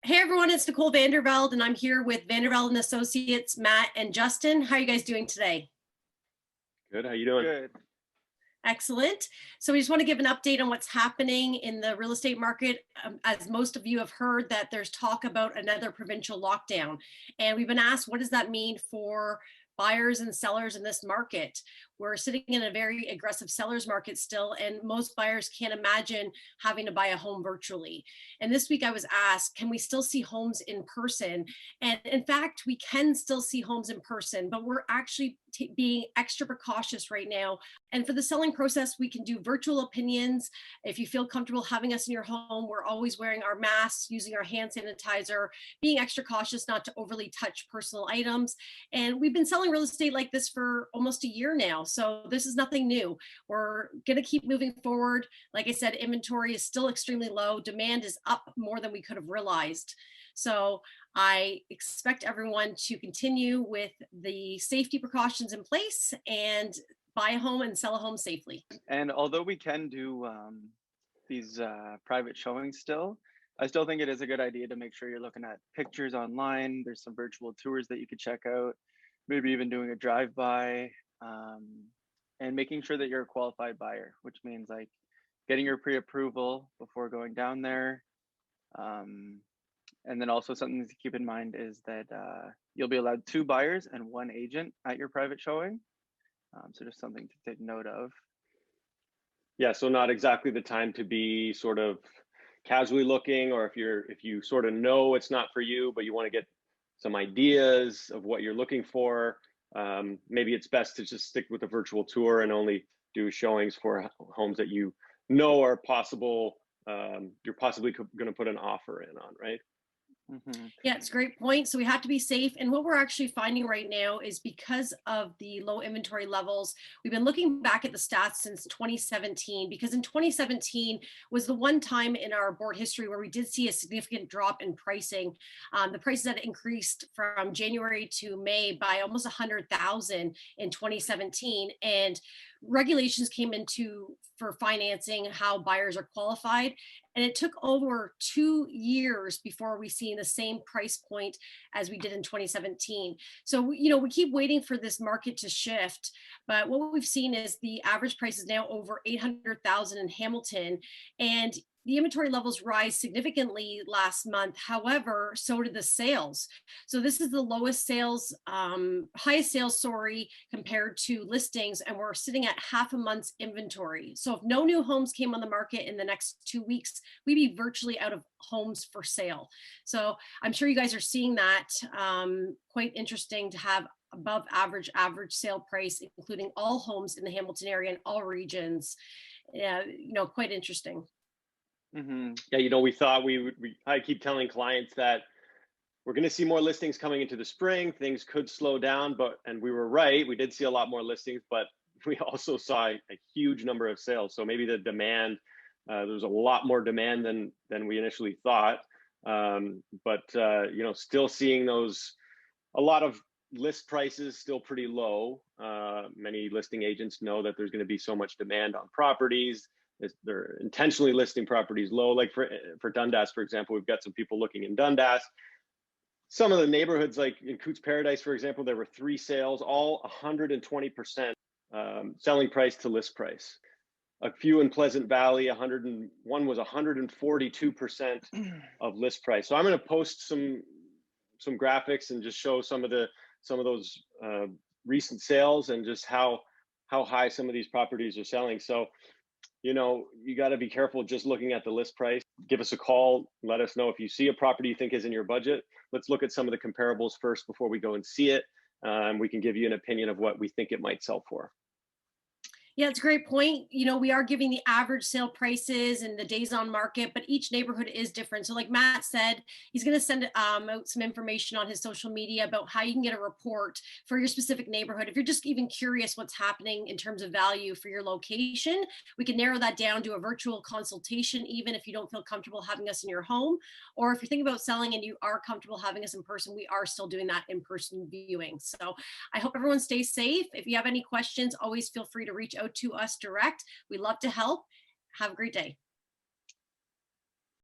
Hey everyone, it's Nicole Vandervelde, and I'm here with Vandervelde and Associates, Matt and Justin. How are you guys doing today? Good. How you doing? Good. Excellent. So we just want to give an update on what's happening in the real estate market. As most of you have heard, that there's talk about another provincial lockdown. And we've been asked, what does that mean for buyers and sellers in this market? We're sitting in a very aggressive seller's market still, and most buyers can't imagine having to buy a home virtually. And this week I was asked, can we still see homes in person? And in fact, we can still see homes in person, but we're actually being extra precautious right now. And for the selling process, we can do virtual opinions. If you feel comfortable having us in your home, we're always wearing our masks, using our hand sanitizer, being extra cautious not to overly touch personal items. And we've been selling real estate like this for almost a year now. So this is nothing new. We're going to keep moving forward. Like I said, inventory is still extremely low. Demand is up more than we could have realized. So I expect everyone to continue with the safety precautions in place and buy a home and sell a home safely. And although we can do these private showings still, I still think it is a good idea to make sure you're looking at pictures online. There's some virtual tours that you could check out, maybe even doing a drive-by, and making sure that you're a qualified buyer, which means like getting your pre-approval before going down there. And then also something to keep in mind is that you'll be allowed 2 buyers and 1 agent at your private showing. So just something to take note of. Yeah, so not exactly the time to be sort of casually looking, or if you sort of know it's not for you, but you want to get some ideas of what you're looking for. Maybe it's best to just stick with a virtual tour and only do showings for homes that you know are possible. You're possibly going to put an offer in on, right? Yeah, it's a great point. So we have to be safe. And what we're actually finding right now is because of the low inventory levels, we've been looking back at the stats since 2017, because in 2017 was the one time in our board history where we did see a significant drop in pricing. The prices had increased from January to May by almost 100,000 in 2017. And regulations came into for financing how buyers are qualified. And it took over 2 years before we seen the same price point as we did in 2017. So, we keep waiting for this market to shift. But what we've seen is the average price is now over 800,000 in Hamilton. And the inventory levels rise significantly last month. However, so did the sales. So this is the lowest sales, highest sales, sorry, compared to listings, and we're sitting at half a month's inventory. So if no new homes came on the market in the next 2 weeks, we'd be virtually out of homes for sale. So I'm sure you guys are seeing that. Quite interesting to have above average sale price, including all homes in the Hamilton area and all regions. Yeah, quite interesting. Yeah, we thought I keep telling clients that we're going to see more listings coming into the spring. Things could slow down, and we were right. We did see a lot more listings, but we also saw a huge number of sales. So maybe the demand, there's a lot more demand than we initially thought. But still seeing a lot of list prices still pretty low. Many listing agents know that there's going to be so much demand on properties. They're intentionally listing properties low. Like for Dundas, for example, we've got some people looking in Dundas. Some of the neighborhoods, like in Cootes Paradise, for example, there were 3 sales, all 120% selling price to list price. A few in Pleasant Valley, 101 was 142% of list price. So I'm going to post some graphics and just show some of those recent sales and just how high some of these properties are selling. So you got to be careful just looking at the list price. Give us a call. Let us know if you see a property you think is in your budget. Let's look at some of the comparables first before we go and see it. We can give you an opinion of what we think it might sell for. Yeah, it's a great point. We are giving the average sale prices and the days on market, but each neighborhood is different. So like Matt said, he's going to send out some information on his social media about how you can get a report for your specific neighborhood. If you're just even curious what's happening in terms of value for your location, we can narrow that down to a virtual consultation, even if you don't feel comfortable having us in your home. Or if you're thinking about selling and you are comfortable having us in person, we are still doing that in-person viewing. So I hope everyone stays safe. If you have any questions, always feel free to reach out to us direct. We love to help. Have a great day.